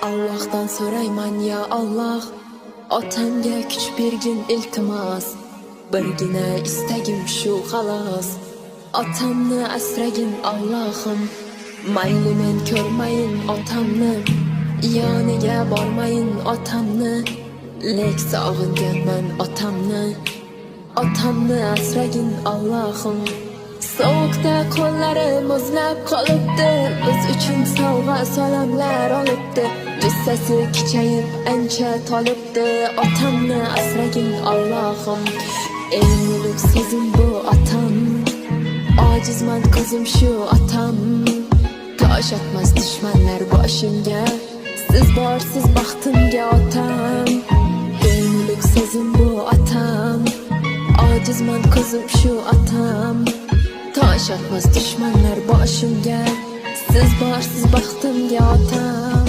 Allah'tan so'rayman ya Allah, otamga kuch bergin iltimos. Birgina istagim shu xolos, otamni asragin Allohim. Mayli men ko'rmayin otamni, yoniga bormayin otamni, lek sog'inganman otamni. Otamni asragin Allohim. Sovuqda qo'llari muzlab qolibdi, biz uchun sovg'a salomlar olibdi. Jussasi kichayib ancha tolibdi, otamni asragin Allohim. Eng ulug' so'zim bu otam, ojizman ko'zim shu otam. Tosh otmas dushmanlar boshimga, siz borsiz baxtimga otam. Eng ulug' so'zim bu otam, ojizman ko'zim shu otam. Tosh otmas dushmanlar boshimga, siz borsiz baxtimga otam.